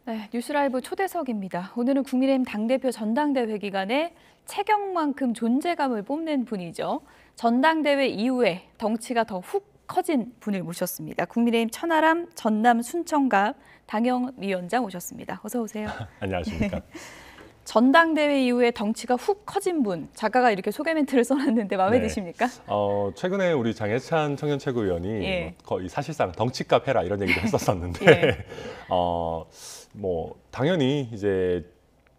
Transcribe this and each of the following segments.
네, 뉴스라이브 초대석입니다. 오늘은 국민의힘 당대표 전당대회 기간에 체격만큼 존재감을 뽐낸 분이죠. 전당대회 이후에 덩치가 더 훅 커진 분을 모셨습니다. 국민의힘 천하람 전남 순천갑 당협위원장 오셨습니다. 어서 오세요. 안녕하십니까. 전당대회 이후에 덩치가 훅 커진 분, 작가가 이렇게 소개 멘트를 써놨는데 마음에 드십니까? 최근에 우리 장해찬 청년 최고위원이 예. 거의 사실상 덩치값 해라 이런 얘기도 했었었는데 당연히 이제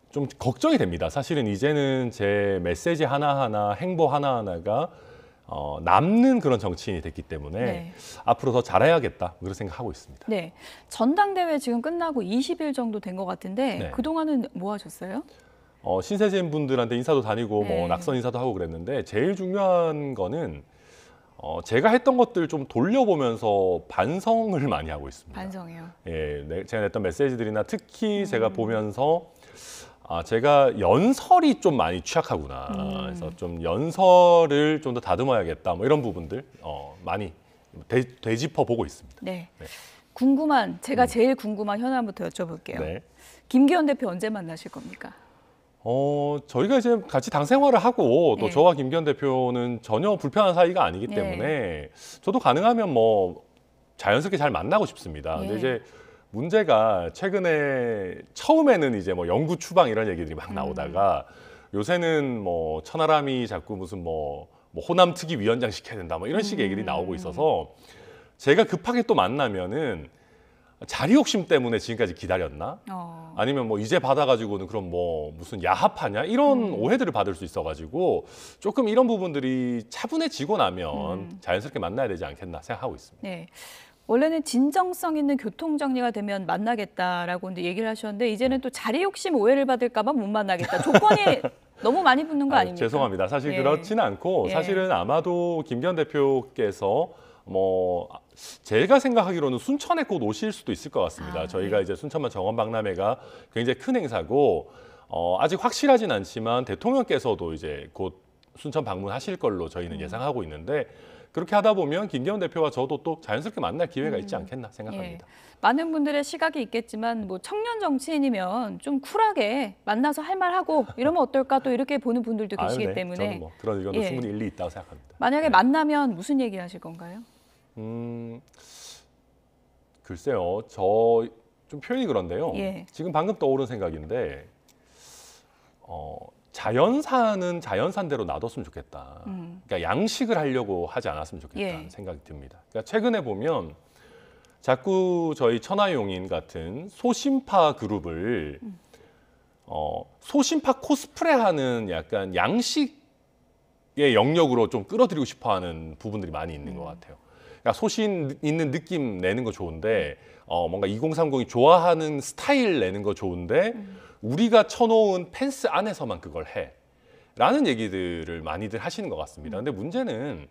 좀 걱정이 됩니다. 사실은 이제는 제 메시지 하나하나, 행보 하나하나가 남는 그런 정치인이 됐기 때문에 앞으로 더 잘해야겠다 그런 생각하고 있습니다. 네, 전당대회 지금 끝나고 20일 정도 된 것 같은데 그동안은 뭐 하셨어요? 신세진 분들한테 인사도 다니고 뭐 낙선 인사도 하고 그랬는데 제일 중요한 거는 제가 했던 것들 좀 돌려보면서 반성을 많이 하고 있습니다. 반성이요? 예, 제가 냈던 메시지들이나 특히 제가 보면서 제가 연설이 좀 많이 취약하구나. 그래서 좀 연설을 좀 더 다듬어야겠다. 뭐 이런 부분들 많이 되짚어 보고 있습니다. 네. 제가 제일 궁금한 현안부터 여쭤볼게요. 네. 김기현 대표 언제 만나실 겁니까? 저희가 이제 같이 당 생활을 하고 또 저와 김기현 대표는 전혀 불편한 사이가 아니기 때문에 저도 가능하면 뭐 자연스럽게 잘 만나고 싶습니다. 근데 이제 문제가 최근에 처음에는 이제 뭐 영구 추방 이런 얘기들이 막 나오다가 요새는 뭐 천하람이 자꾸 무슨 뭐 호남 특위 위원장 시켜야 된다 뭐 이런 식의 얘기들이 나오고 있어서 제가 급하게 또 만나면은 자리 욕심 때문에 지금까지 기다렸나? 아니면 뭐 이제 받아가지고는 그럼 뭐 무슨 야합하냐? 이런 오해들을 받을 수 있어가지고 조금 이런 부분들이 차분해지고 나면 자연스럽게 만나야 되지 않겠나 생각하고 있습니다. 네. 원래는 진정성 있는 교통 정리가 되면 만나겠다라고 얘기를 하셨는데 이제는 또 자리 욕심 오해를 받을까 봐 못 만나겠다. 조건이 너무 많이 붙는 거 아닙니까? 죄송합니다. 사실 그렇지는 않고 사실은 아마도 김기현 대표께서 뭐 제가 생각하기로는 순천에 곧 오실 수도 있을 것 같습니다. 저희가 이제 순천만 정원박람회가 굉장히 큰 행사고 아직 확실하진 않지만 대통령께서도 이제 곧 순천 방문하실 걸로 저희는 예상하고 있는데 그렇게 하다 보면 김기현 대표와 저도 또 자연스럽게 만날 기회가 있지 않겠나 생각합니다. 많은 분들의 시각이 있겠지만 뭐 청년 정치인이면 좀 쿨하게 만나서 할 말하고 이러면 어떨까 또 이렇게 보는 분들도 계시기 때문에 저는 뭐 그런 의견도 충분히 일리 있다고 생각합니다. 만약에 만나면 무슨 얘기 하실 건가요? 글쎄요. 저 좀 표현이 그런데요. 지금 방금 떠오른 생각인데 자연사는 자연산대로 놔뒀으면 좋겠다. 그러니까 양식을 하려고 하지 않았으면 좋겠다는 생각이 듭니다. 그러니까 최근에 보면 자꾸 저희 천하용인 같은 소심파 그룹을 소심파 코스프레하는 약간 양식의 영역으로 좀 끌어들이고 싶어하는 부분들이 많이 있는 것 같아요. 그러니까 소신 있는 느낌 내는 거 좋은데 뭔가 2030이 좋아하는 스타일 내는 거 좋은데 우리가 쳐놓은 펜스 안에서만 그걸 해 라는 얘기들을 많이들 하시는 것 같습니다. 근데 문제는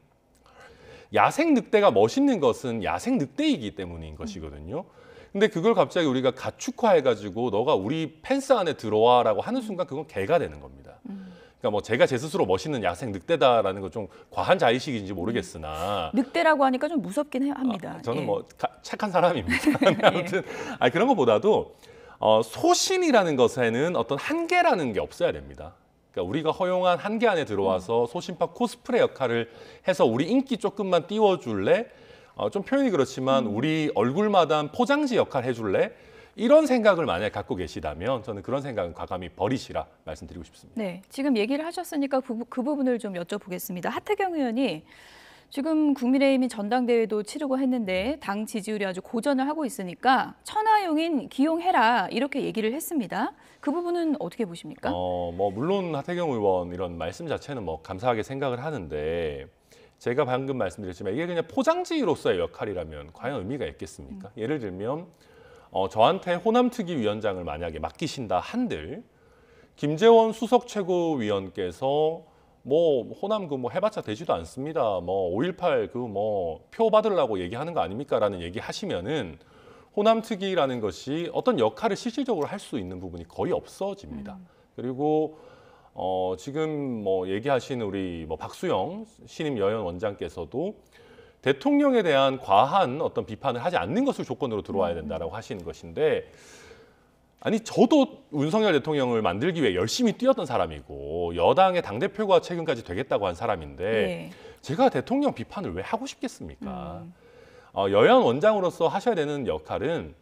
야생 늑대가 멋있는 것은 야생 늑대이기 때문인 것이거든요. 근데 그걸 갑자기 우리가 가축화해가지고 너가 우리 펜스 안에 들어와라고 하는 순간 그건 개가 되는 겁니다. 그러니까 뭐 제가 제 스스로 멋있는 야생 늑대다라는 건 좀 과한 자의식인지 모르겠으나 늑대라고 하니까 좀 무섭긴 합니다. 저는 뭐 착한 사람입니다. 아무튼 그런 것보다도 소신이라는 것에는 어떤 한계라는 게 없어야 됩니다. 그러니까 우리가 허용한 한계 안에 들어와서 소심파 코스프레 역할을 해서 우리 인기 조금만 띄워줄래? 좀 표현이 그렇지만 우리 얼굴마다 포장지 역할 해줄래? 이런 생각을 만약에 갖고 계시다면 저는 그런 생각은 과감히 버리시라 말씀드리고 싶습니다. 네, 지금 얘기를 하셨으니까 그 부분을 좀 여쭤보겠습니다. 하태경 의원이 지금 국민의힘이 전당대회도 치르고 했는데 당 지지율이 아주 고전을 하고 있으니까 천하용인 기용해라 이렇게 얘기를 했습니다. 그 부분은 어떻게 보십니까? 뭐 물론 하태경 의원 이런 말씀 자체는 뭐 감사하게 생각을 하는데 제가 방금 말씀드렸지만 이게 그냥 포장지로서의 역할이라면 과연 의미가 있겠습니까? 예를 들면 저한테 호남특위 위원장을 만약에 맡기신다 한들 김재원 수석 최고위원께서 뭐 호남 그 뭐 해봤자 되지도 않습니다. 뭐 5.18 그 뭐 표 받으려고 얘기하는 거 아닙니까라는 얘기 하시면은 호남특위라는 것이 어떤 역할을 실질적으로 할 수 있는 부분이 거의 없어집니다. 그리고 지금 뭐 얘기하신 우리 뭐 박수영 신임 여연 원장께서도 대통령에 대한 과한 어떤 비판을 하지 않는 것을 조건으로 들어와야 된다라고 하시는 것인데 아니 저도 윤석열 대통령을 만들기 위해 열심히 뛰었던 사람이고 여당의 당대표가 최근까지 되겠다고 한 사람인데 예. 제가 대통령 비판을 왜 하고 싶겠습니까? 여야 원장으로서 하셔야 되는 역할은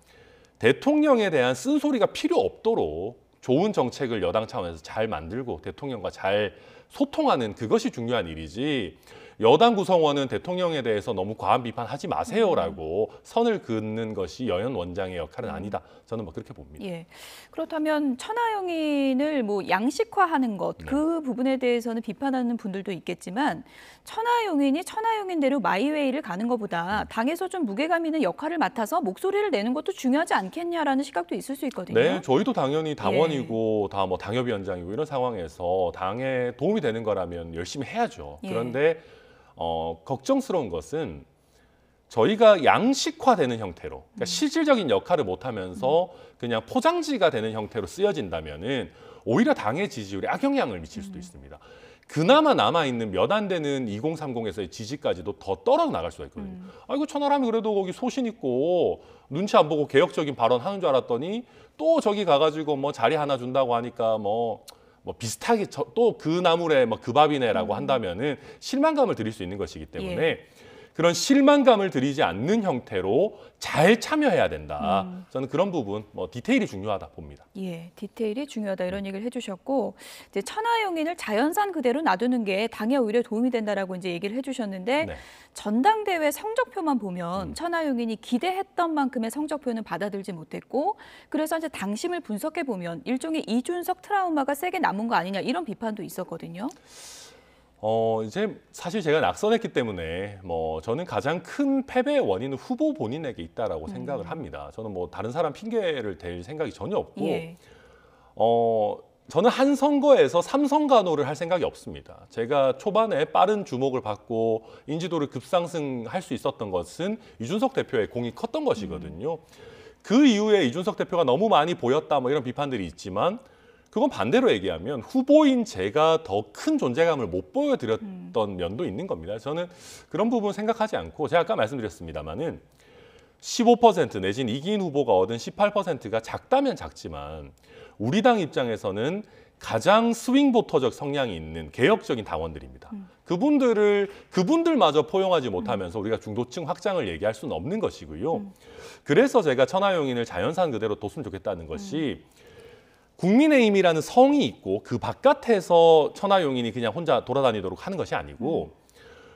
대통령에 대한 쓴소리가 필요 없도록 좋은 정책을 여당 차원에서 잘 만들고 대통령과 잘 소통하는 그것이 중요한 일이지 여당 구성원은 대통령에 대해서 너무 과한 비판하지 마세요라고 선을 긋는 것이 여연 원장의 역할은 아니다. 저는 뭐 그렇게 봅니다. 예. 그렇다면 천하용인을 뭐 양식화하는 것, 그 부분에 대해서는 비판하는 분들도 있겠지만 천하용인이 천하용인대로 마이웨이를 가는 것보다 당에서 좀 무게감 있는 역할을 맡아서 목소리를 내는 것도 중요하지 않겠냐라는 시각도 있을 수 있거든요. 네, 저희도 당연히 당원이고 다 뭐 당협위원장이고 이런 상황에서 당에 도움이 되는 거라면 열심히 해야죠. 예. 그런데 걱정스러운 것은 저희가 양식화되는 형태로 그러니까 실질적인 역할을 못하면서 그냥 포장지가 되는 형태로 쓰여진다면은 오히려 당의 지지율에 악영향을 미칠 수도 있습니다. 그나마 남아있는 몇 안 되는 2030에서의 지지까지도 더 떨어져 나갈 수가 있거든요. 아이고 천하람이 그래도 거기 소신 있고 눈치 안 보고 개혁적인 발언 하는 줄 알았더니 또 저기 가가지고 뭐 자리 하나 준다고 하니까 뭐 비슷하게 또 그 나물에 뭐 그 밥이네라고 한다면은 실망감을 드릴 수 있는 것이기 때문에 예. 그런 실망감을 드리지 않는 형태로 잘 참여해야 된다. 저는 그런 부분, 뭐 디테일이 중요하다 봅니다. 예, 디테일이 중요하다 이런 얘기를 해주셨고 이제 천하용인을 자연산 그대로 놔두는 게 당에 오히려 도움이 된다라고 이제 얘기를 해주셨는데 네. 전당대회 성적표만 보면 천하용인이 기대했던 만큼의 성적표는 받아들지 못했고 그래서 이제 당심을 분석해 보면 일종의 이준석 트라우마가 세게 남은 거 아니냐 이런 비판도 있었거든요. 이제 사실 제가 낙선했기 때문에 뭐 저는 가장 큰 패배의 원인은 후보 본인에게 있다라고 생각을 합니다. 저는 뭐 다른 사람 핑계를 댈 생각이 전혀 없고, 예. 저는 한 선거에서 삼선간호를 할 생각이 없습니다. 제가 초반에 빠른 주목을 받고 인지도를 급상승할 수 있었던 것은 이준석 대표의 공이 컸던 것이거든요. 그 이후에 이준석 대표가 너무 많이 보였다 뭐 이런 비판들이 있지만 그건 반대로 얘기하면 후보인 제가 더 큰 존재감을 못 보여드렸던 면도 있는 겁니다. 저는 그런 부분 생각하지 않고 제가 아까 말씀드렸습니다마는 15% 내지는 이기인 후보가 얻은 18%가 작다면 작지만 우리 당 입장에서는 가장 스윙 보터적 성향이 있는 개혁적인 당원들입니다. 그분들마저 포용하지 못하면서 우리가 중도층 확장을 얘기할 수는 없는 것이고요. 그래서 제가 천하용인을 자연산 그대로 뒀으면 좋겠다는 것이 국민의힘이라는 성이 있고 그 바깥에서 천하용인이 그냥 혼자 돌아다니도록 하는 것이 아니고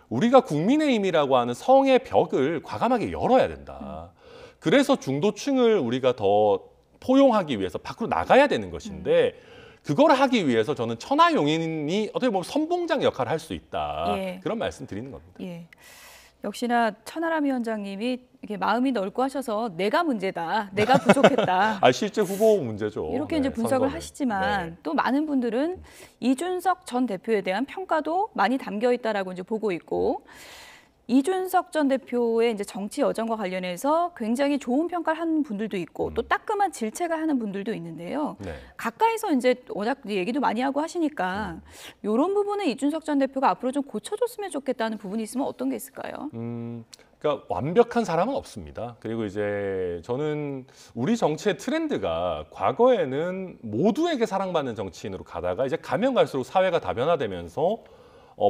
우리가 국민의힘이라고 하는 성의 벽을 과감하게 열어야 된다. 그래서 중도층을 우리가 더 포용하기 위해서 밖으로 나가야 되는 것인데 그걸 하기 위해서 저는 천하용인이 어떻게 보면 선봉장 역할을 할 수 있다. 예. 그런 말씀 드리는 겁니다. 예. 역시나 천하람 위원장님이 이렇게 마음이 넓고 하셔서 내가 문제다, 내가 부족했다. 실제 후보 문제죠. 이렇게 이제 분석을 선거는. 하시지만 또 많은 분들은 이준석 전 대표에 대한 평가도 많이 담겨 있다라고 이제 보고 있고 이준석 전 대표의 이제 정치 여정과 관련해서 굉장히 좋은 평가를 하는 분들도 있고 또 따끔한 질책을 하는 분들도 있는데요. 네. 가까이서 이제 워낙 얘기도 많이 하고 하시니까 이런 부분은 이준석 전 대표가 앞으로 좀 고쳐줬으면 좋겠다는 부분이 있으면 어떤 게 있을까요? 그러니까 완벽한 사람은 없습니다. 그리고 이제 저는 우리 정치의 트렌드가 과거에는 모두에게 사랑받는 정치인으로 가다가 이제 가면 갈수록 사회가 다변화되면서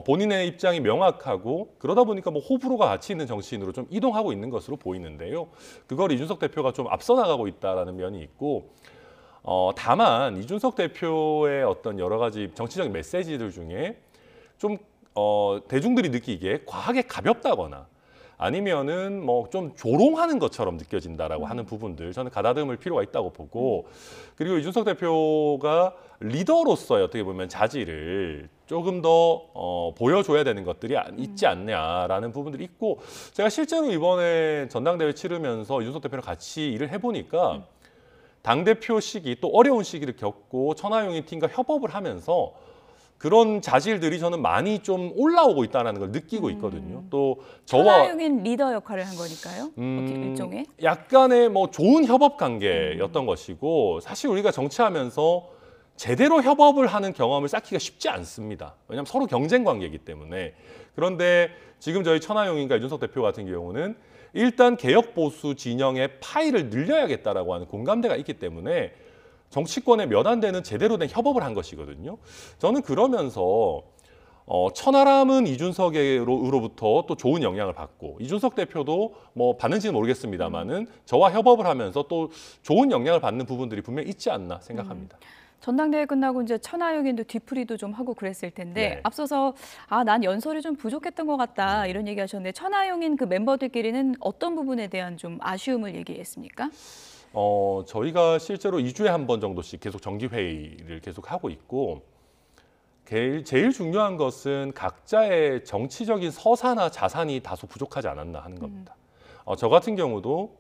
본인의 입장이 명확하고 그러다 보니까 뭐 호불호가 같이 있는 정치인으로 좀 이동하고 있는 것으로 보이는데요. 그걸 이준석 대표가 좀 앞서 나가고 있다라는 면이 있고 다만 이준석 대표의 어떤 여러 가지 정치적인 메시지들 중에 좀 대중들이 느끼기에 과하게 가볍다거나 아니면은 뭐 좀 조롱하는 것처럼 느껴진다라고 하는 부분들 저는 가다듬을 필요가 있다고 보고 그리고 이준석 대표가 리더로서의 어떻게 보면 자질을 조금 더 보여줘야 되는 것들이 있지 않냐라는 부분들이 있고 제가 실제로 이번에 전당대회 치르면서 이준석 대표랑 같이 일을 해보니까 당대표 시기 또 어려운 시기를 겪고 천하용인 팀과 협업을 하면서 그런 자질들이 저는 많이 좀 올라오고 있다는 걸 느끼고 있거든요. 또 저와 천하용인 리더 역할을 한 거니까요. 어떻게 일종의 약간의 뭐 좋은 협업 관계였던 것이고 사실 우리가 정치하면서 제대로 협업을 하는 경험을 쌓기가 쉽지 않습니다. 왜냐하면 서로 경쟁 관계이기 때문에. 그런데 지금 저희 천하용인과 이준석 대표 같은 경우는 일단 개혁 보수 진영의 파일을 늘려야겠다라고 하는 공감대가 있기 때문에 정치권에 몇 안 되는 제대로 된 협업을 한 것이거든요. 저는 그러면서 천하람은 이준석으로부터 또 좋은 영향을 받고 이준석 대표도 뭐 받는지는 모르겠습니다만은 저와 협업을 하면서 또 좋은 영향을 받는 부분들이 분명히 있지 않나 생각합니다. 전당대회 끝나고 이제 천하용인도 뒤풀이도 좀 하고 그랬을 텐데 네. 앞서서 난 연설이 좀 부족했던 것 같다 이런 얘기하셨는데 천하용인 그 멤버들끼리는 어떤 부분에 대한 좀 아쉬움을 얘기했습니까? 저희가 실제로 2주에 한 번 정도씩 계속 정기 회의를 계속 하고 있고 제일 중요한 것은 각자의 정치적인 서사나 자산이 다소 부족하지 않았나 하는 겁니다. 저 같은 경우도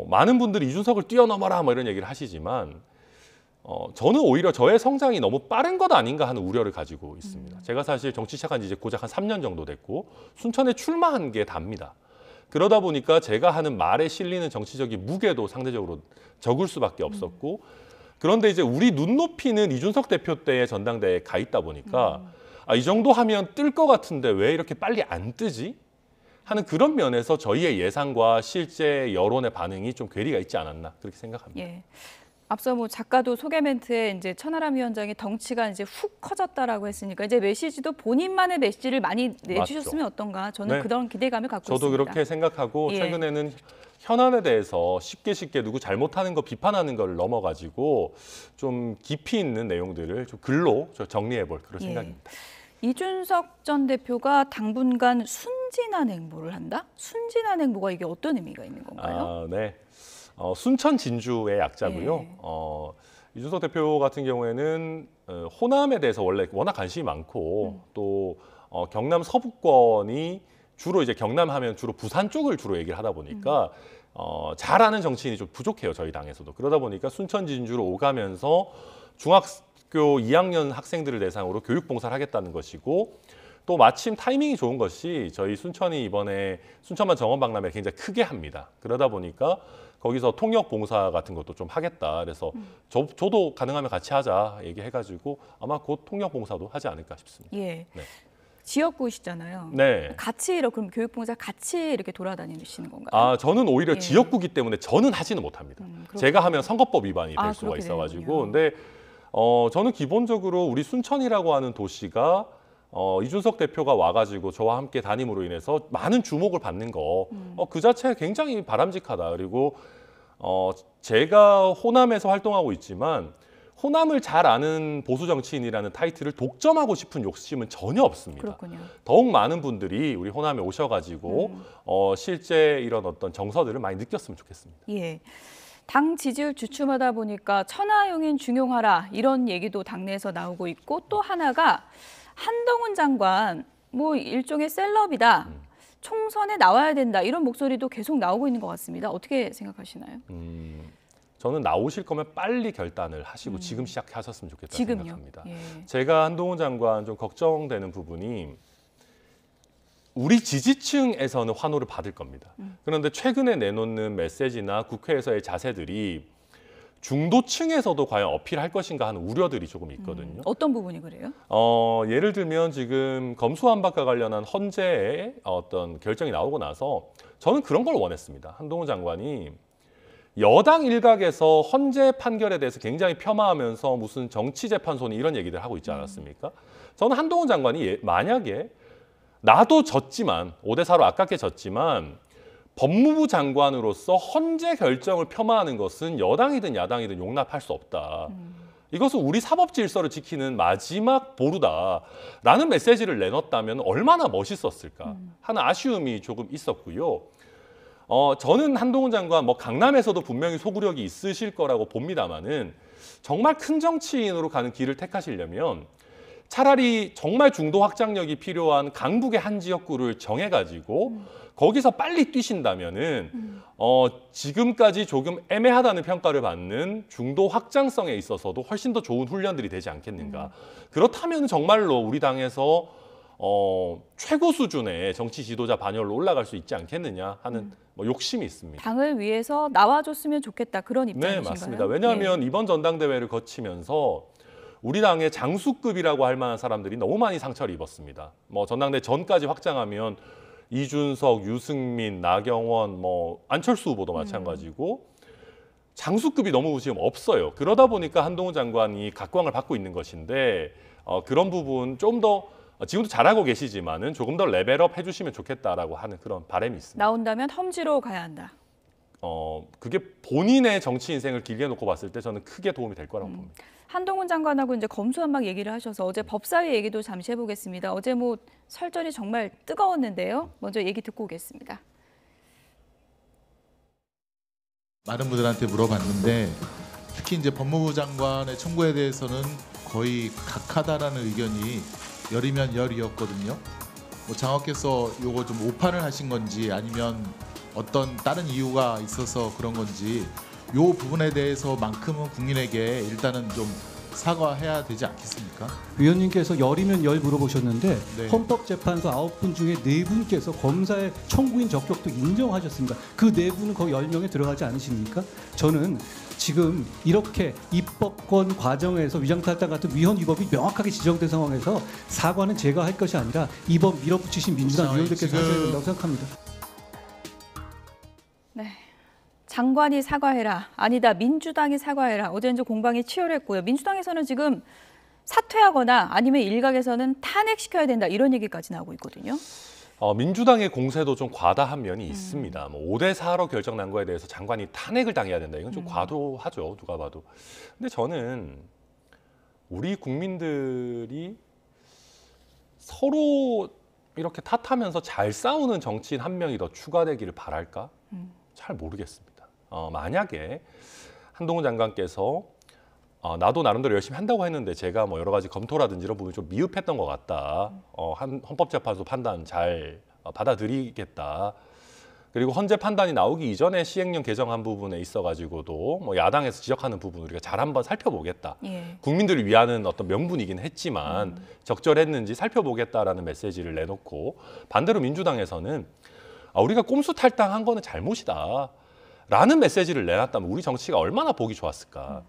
많은 분들이 이준석을 뛰어넘어라 뭐 이런 얘기를 하시지만 저는 오히려 저의 성장이 너무 빠른 것 아닌가 하는 우려를 가지고 있습니다. 제가 사실 정치 시작한 지 이제 고작 한 3년 정도 됐고 순천에 출마한 게 답니다. 그러다 보니까 제가 하는 말에 실리는 정치적인 무게도 상대적으로 적을 수밖에 없었고 그런데 이제 우리 눈높이는 이준석 대표 때의 전당대회에 가 있다 보니까 이 정도 하면 뜰 것 같은데 왜 이렇게 빨리 안 뜨지? 하는 그런 면에서 저희의 예상과 실제 여론의 반응이 좀 괴리가 있지 않았나 그렇게 생각합니다. 예. 앞서 뭐 작가도 소개 멘트에 이제 천하람 위원장이 덩치가 이제 훅 커졌다라고 했으니까 이제 메시지도 본인만의 메시지를 많이 내주셨으면 어떤가 저는 네. 그런 기대감을 갖고 저도 있습니다. 그렇게 생각하고 예. 최근에는 현안에 대해서 쉽게 누구 잘못하는 거 비판하는 걸 넘어가지고 좀 깊이 있는 내용들을 좀 글로 정리해볼 그런 예. 생각입니다. 이준석 전 대표가 당분간 순진한 행보를 한다? 순진한 행보가 이게 어떤 의미가 있는 건가요? 네. 순천 진주의 약자고요. 예. 이준석 대표 같은 경우에는 호남에 대해서 원래 워낙 관심이 많고 또 경남 서부권이 주로 이제 경남 하면 주로 부산 쪽을 주로 얘기를 하다 보니까 잘하는 정치인이 좀 부족해요. 저희 당에서도. 그러다 보니까 순천 진주로 오가면서 중학교 2학년 학생들을 대상으로 교육 봉사를 하겠다는 것이고 또 마침 타이밍이 좋은 것이 저희 순천이 이번에 순천만 정원박람회 굉장히 크게 합니다. 그러다 보니까 거기서 통역 봉사 같은 것도 좀 하겠다. 그래서 저도 가능하면 같이 하자 얘기해가지고 아마 곧 통역 봉사도 하지 않을까 싶습니다. 예. 네. 지역구시잖아요. 네. 같이 그럼 교육봉사 같이 이렇게 돌아다니시는 건가요? 저는 오히려 예. 지역구기 때문에 저는 하지는 못합니다. 그렇군요. 제가 하면 선거법 위반이 될 수가 그렇게 있어가지고. 되는군요. 근데 저는 기본적으로 우리 순천이라고 하는 도시가 이준석 대표가 와가지고 저와 함께 다님으로 인해서 많은 주목을 받는 거, 그 자체가 굉장히 바람직하다. 그리고 제가 호남에서 활동하고 있지만 호남을 잘 아는 보수 정치인이라는 타이틀을 독점하고 싶은 욕심은 전혀 없습니다. 그렇군요. 더욱 많은 분들이 우리 호남에 오셔가지고 실제 이런 어떤 정서들을 많이 느꼈으면 좋겠습니다. 예. 당 지지율 주춤하다 보니까 천하용인 중용하라 이런 얘기도 당내에서 나오고 있고 또 하나가 한동훈 장관 뭐 일종의 셀럽이다. 총선에 나와야 된다. 이런 목소리도 계속 나오고 있는 것 같습니다. 어떻게 생각하시나요? 저는 나오실 거면 빨리 결단을 하시고 지금 시작하셨으면 좋겠다는 지금요? 생각합니다. 예. 제가 한동훈 장관 좀 걱정되는 부분이 우리 지지층에서는 환호를 받을 겁니다. 그런데 최근에 내놓는 메시지나 국회에서의 자세들이 중도층에서도 과연 어필할 것인가 하는 우려들이 조금 있거든요. 어떤 부분이 그래요? 예를 들면 지금 검수완박과 관련한 헌재의 어떤 결정이 나오고 나서 저는 그런 걸 원했습니다. 한동훈 장관이 여당 일각에서 헌재 판결에 대해서 굉장히 폄하하면서 무슨 정치재판소니 이런 얘기들 하고 있지 않았습니까? 저는 한동훈 장관이 만약에 나도 졌지만 5대4로 아깝게 졌지만 법무부 장관으로서 헌재 결정을 폄하하는 것은 여당이든 야당이든 용납할 수 없다. 이것은 우리 사법 질서를 지키는 마지막 보루다라는 메시지를 내놨다면 얼마나 멋있었을까 하는 아쉬움이 조금 있었고요. 저는 한동훈 장관 뭐 강남에서도 분명히 소구력이 있으실 거라고 봅니다만은 정말 큰 정치인으로 가는 길을 택하시려면 차라리 정말 중도 확장력이 필요한 강북의 한 지역구를 정해가지고 거기서 빨리 뛰신다면은 지금까지 조금 애매하다는 평가를 받는 중도 확장성에 있어서도 훨씬 더 좋은 훈련들이 되지 않겠는가. 그렇다면 정말로 우리 당에서 최고 수준의 정치 지도자 반열로 올라갈 수 있지 않겠느냐 하는 뭐 욕심이 있습니다. 당을 위해서 나와줬으면 좋겠다 그런 입장이신가요? 네, 맞습니다. 왜냐하면 이번 전당대회를 거치면서 우리 당의 장수급이라고 할 만한 사람들이 너무 많이 상처를 입었습니다. 뭐 전당대 전까지 확장하면 이준석, 유승민, 나경원, 뭐 안철수 후보도 마찬가지고 장수급이 너무 지금 없어요. 그러다 보니까 한동훈 장관이 각광을 받고 있는 것인데 그런 부분 좀 더 지금도 잘하고 계시지만은 조금 더 레벨업 해주시면 좋겠다라고 하는 그런 바람이 있습니다. 나온다면 험지로 가야 한다. 그게 본인의 정치 인생을 길게 놓고 봤을 때 저는 크게 도움이 될 거라고 봅니다. 한동훈 장관하고 이제 검수완박 얘기를 하셔서 어제 법사위 얘기도 잠시 해보겠습니다. 어제 뭐 설전이 정말 뜨거웠는데요. 먼저 얘기 듣고 오겠습니다. 많은 분들한테 물어봤는데 특히 이제 법무부 장관의 청구에 대해서는 거의 각하다라는 의견이 열이면 열이었거든요. 뭐 장관께서 요거 좀 오판을 하신 건지 아니면 어떤 다른 이유가 있어서 그런 건지 요 부분에 대해서만큼은 국민에게 일단은 좀 사과해야 되지 않겠습니까? 위원님께서 열이면 열 물어보셨는데 네. 헌법재판소 9분 중에 4분께서 검사의 청구인 적격도 인정하셨습니다. 그 4분은 거의 10명에 들어가지 않으십니까? 저는 지금 이렇게 입법권 과정에서 위장탈당 같은 위헌 위법이 명확하게 지정된 상황에서 사과는 제가 할 것이 아니라 이번 밀어붙이신 민주당 의원들께서 하셔야 된다고 생각합니다. 네. 장관이 사과해라. 아니다. 민주당이 사과해라. 어제 이제 공방이 치열했고요. 민주당에서는 지금 사퇴하거나 아니면 일각에서는 탄핵시켜야 된다. 이런 얘기까지 나오고 있거든요. 민주당의 공세도 좀 과다한 면이 있습니다. 뭐 5대4로 결정 난 거에 대해서 장관이 탄핵을 당해야 된다. 이건 좀 과도하죠. 누가 봐도. 근데 저는 우리 국민들이 서로 이렇게 탓하면서 잘 싸우는 정치인 한 명이 더 추가되기를 바랄까? 잘 모르겠습니다. 만약에 한동훈 장관께서 나도 나름대로 열심히 한다고 했는데 제가 뭐 여러 가지 검토라든지 이런 부분이 좀 미흡했던 것 같다. 헌법재판소 판단 잘 받아들이겠다. 그리고 헌재 판단이 나오기 이전에 시행령 개정한 부분에 있어가지고도 뭐 야당에서 지적하는 부분 우리가 잘 한번 살펴보겠다. 예. 국민들을 위하는 어떤 명분이긴 했지만 적절했는지 살펴보겠다라는 메시지를 내놓고 반대로 민주당에서는 우리가 꼼수 탈당한 거는 잘못이다. 라는 메시지를 내놨다면 우리 정치가 얼마나 보기 좋았을까.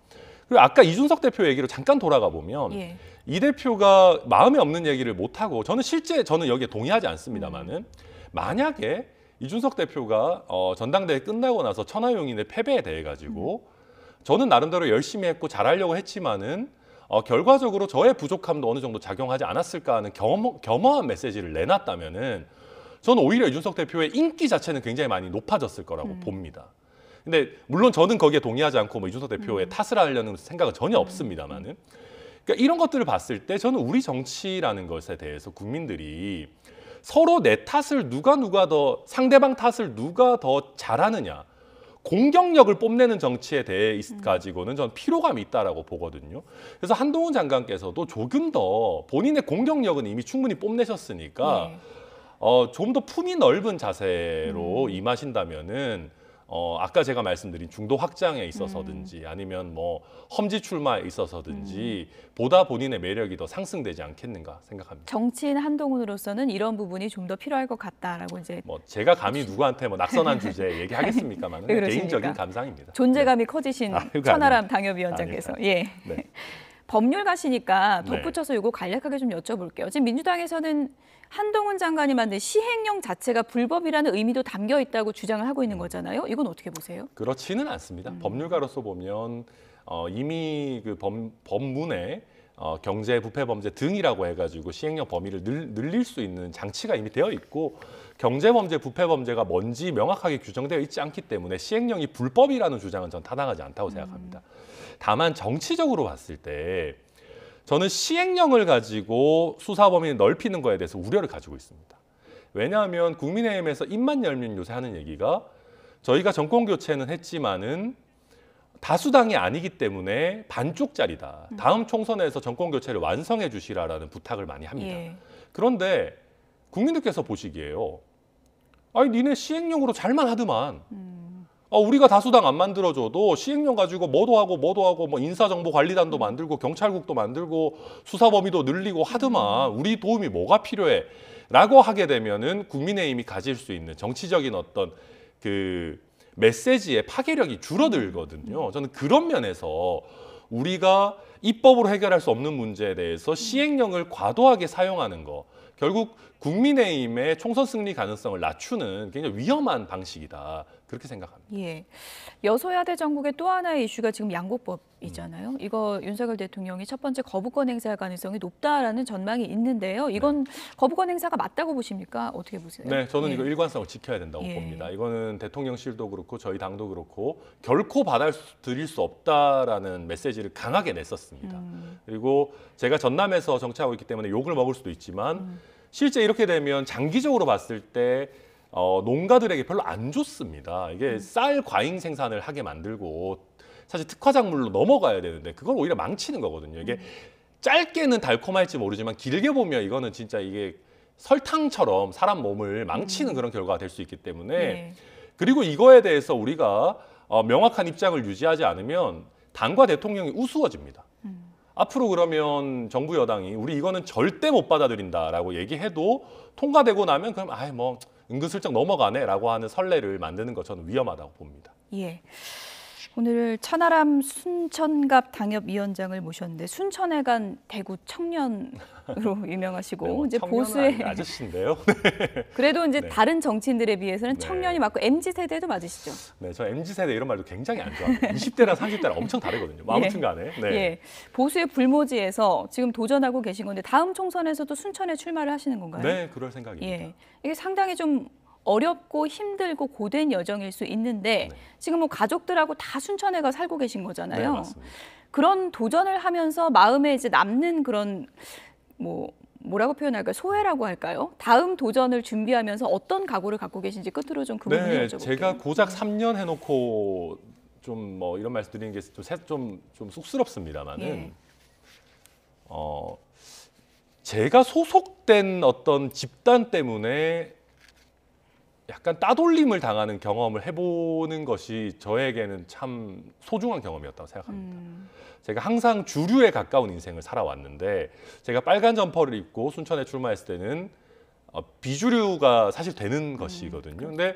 그리고 아까 이준석 대표 얘기로 잠깐 돌아가 보면 예. 이 대표가 마음에 없는 얘기를 못하고 저는 여기에 동의하지 않습니다만은 만약에 이준석 대표가 전당대회 끝나고 나서 천하용인의 패배에 대해 가지고 저는 나름대로 열심히 했고 잘하려고 했지만은 결과적으로 저의 부족함도 어느 정도 작용하지 않았을까 하는 겸허한 메시지를 내놨다면은 저는 오히려 이준석 대표의 인기 자체는 굉장히 많이 높아졌을 거라고 봅니다. 근데 물론 저는 거기에 동의하지 않고 뭐 이준석 대표의 탓을 하려는 생각은 전혀 없습니다만은 그러니까 이런 것들을 봤을 때 저는 우리 정치라는 것에 대해서 국민들이 서로 내 탓을 누가 더 상대방 탓을 누가 더 잘하느냐 공격력을 뽐내는 정치에 대해 가지고는 저는 피로감이 있다라고 보거든요. 그래서 한동훈 장관께서도 조금 더 본인의 공격력은 이미 충분히 뽐내셨으니까 좀 더 품이 넓은 자세로 임하신다면은 아까 제가 말씀드린 중도 확장에 있어서든지 아니면 뭐 험지 출마에 있어서든지 보다 본인의 매력이 더 상승되지 않겠는가 생각합니다. 정치인 한동훈으로서는 이런 부분이 좀 더 필요할 것 같다라고 이제 뭐 제가 감히 누구한테 뭐 낙선한 주제 얘기하겠습니까만 왜 그러십니까? 개인적인 감상입니다. 존재감이 커지신 그거 천하람 당협위원장께서 예. 네. 법률가시니까 네. 덧붙여서 이거 간략하게 좀 여쭤볼게요. 지금 민주당에서는 한동훈 장관이 만든 시행령 자체가 불법이라는 의미도 담겨 있다고 주장을 하고 있는 거잖아요. 이건 어떻게 보세요? 그렇지는 않습니다. 법률가로서 보면 이미 그 법문에 경제, 부패 범죄 등이라고 해가지고 시행령 범위를 늘릴 수 있는 장치가 이미 되어 있고 경제 범죄, 부패 범죄가 뭔지 명확하게 규정되어 있지 않기 때문에 시행령이 불법이라는 주장은 전 타당하지 않다고 생각합니다. 다만 정치적으로 봤을 때 저는 시행령을 가지고 수사 범위를 넓히는 거에 대해서 우려를 가지고 있습니다. 왜냐하면 국민의힘에서 입만 열면 요새 하는 얘기가 저희가 정권 교체는 했지만은 다수당이 아니기 때문에 반쪽짜리다. 다음 총선에서 정권 교체를 완성해 주시라라는 부탁을 많이 합니다. 예. 그런데 국민들께서 보시기에요. 아니 니네 시행령으로 잘만 하더만. 우리가 다수당 안 만들어줘도 시행령 가지고 뭐도 하고 뭐 인사정보관리단도 만들고 경찰국도 만들고 수사범위도 늘리고 하더만 우리 도움이 뭐가 필요해? 라고 하게 되면은 국민의힘이 가질 수 있는 정치적인 어떤 그 메시지의 파괴력이 줄어들거든요. 저는 그런 면에서 우리가 입법으로 해결할 수 없는 문제에 대해서 시행령을 과도하게 사용하는 거, 결국 국민의힘의 총선 승리 가능성을 낮추는 굉장히 위험한 방식이다. 그렇게 생각합니다. 예. 여소야대 전국의 또 하나의 이슈가 지금 양곡법이잖아요. 이거 윤석열 대통령이 첫 번째 거부권 행사할 가능성이 높다라는 전망이 있는데요. 이건 거부권 행사가 맞다고 보십니까? 어떻게 보세요? 네, 저는 예. 이거 일관성을 지켜야 된다고 예. 봅니다. 이거는 대통령실도 그렇고 저희 당도 그렇고 결코 받아들일 수 없다라는 메시지를 강하게 냈었습니다. 그리고 제가 전남에서 정치하고 있기 때문에 욕을 먹을 수도 있지만 실제 이렇게 되면 장기적으로 봤을 때 농가들에게 별로 안 좋습니다. 이게 쌀 과잉 생산을 하게 만들고 사실 특화작물로 넘어가야 되는데 그걸 오히려 망치는 거거든요. 이게 짧게는 달콤할지 모르지만 길게 보면 이거는 진짜 이게 설탕처럼 사람 몸을 망치는 그런 결과가 될 수 있기 때문에 네. 그리고 이거에 대해서 우리가 명확한 입장을 유지하지 않으면 당과 대통령이 우스워집니다. 앞으로 그러면 정부 여당이 우리 이거는 절대 못 받아들인다라고 얘기해도 통과되고 나면 그럼 아이 뭐 은근슬쩍 넘어가네라고 하는 선례를 만드는 것 저는 위험하다고 봅니다. 예. 오늘 천하람 순천갑 당협위원장을 모셨는데 순천에 간 대구 청년으로 유명하시고 이제 보수의 아저씨인데요. 그래도 이제 네. 다른 정치인들에 비해서는 네. 청년이 맞고 MZ 세대도 맞으시죠? 네, 저 MZ 세대 이런 말도 굉장히 안 좋아합니다. 20대랑 30대랑 엄청 다르거든요. 뭐 아무튼간에. 네. 예. 보수의 불모지에서 지금 도전하고 계신 건데 다음 총선에서도 순천에 출마를 하시는 건가요? 네, 그럴 생각입니다. 예. 이게 상당히 좀 어렵고 힘들고 고된 여정일 수 있는데 네. 지금 뭐 가족들하고 다 순천에 가 살고 계신 네, 거잖아요. 맞습니다. 그런 도전을 하면서 마음에 이제 남는 그런 뭐라고 표현할까요? 소회라고 할까요? 다음 도전을 준비하면서 어떤 각오를 갖고 계신지 끝으로 좀 그 부분 네, 여쭤볼게요. 제가 고작 3년 해놓고 좀 뭐 이런 말씀 드리는 게 좀 쑥스럽습니다만은 예. 제가 소속된 어떤 집단 때문에 약간 따돌림을 당하는 경험을 해보는 것이 저에게는 참 소중한 경험이었다고 생각합니다. 제가 항상 주류에 가까운 인생을 살아왔는데 제가 빨간 점퍼를 입고 순천에 출마했을 때는 비주류가 사실 되는 것이거든요. 근데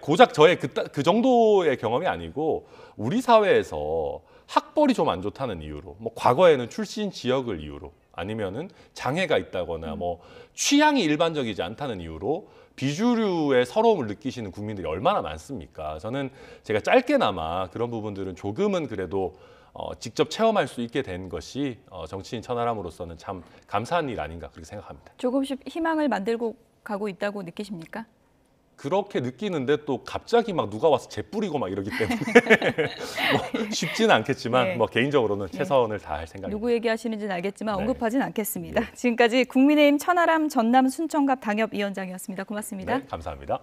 고작 저의 그 정도의 경험이 아니고 우리 사회에서 학벌이 좀 안 좋다는 이유로 뭐 과거에는 출신 지역을 이유로 아니면은 장애가 있다거나 뭐 취향이 일반적이지 않다는 이유로 비주류의 서러움을 느끼시는 국민들이 얼마나 많습니까? 저는 제가 짧게나마 그런 부분들은 조금은 그래도 직접 체험할 수 있게 된 것이 정치인 천하람으로서는 참 감사한 일 아닌가 그렇게 생각합니다. 조금씩 희망을 만들고 가고 있다고 느끼십니까? 그렇게 느끼는데 또 갑자기 막 누가 와서 재뿌리고 막 이러기 때문에 뭐 쉽지는 않겠지만 네. 뭐 개인적으로는 최선을 다할 생각입니다. 누구 얘기하시는지는 알겠지만 네. 언급하진 않겠습니다. 지금까지 국민의힘 천하람 전남 순천갑 당협위원장이었습니다. 고맙습니다. 네, 감사합니다.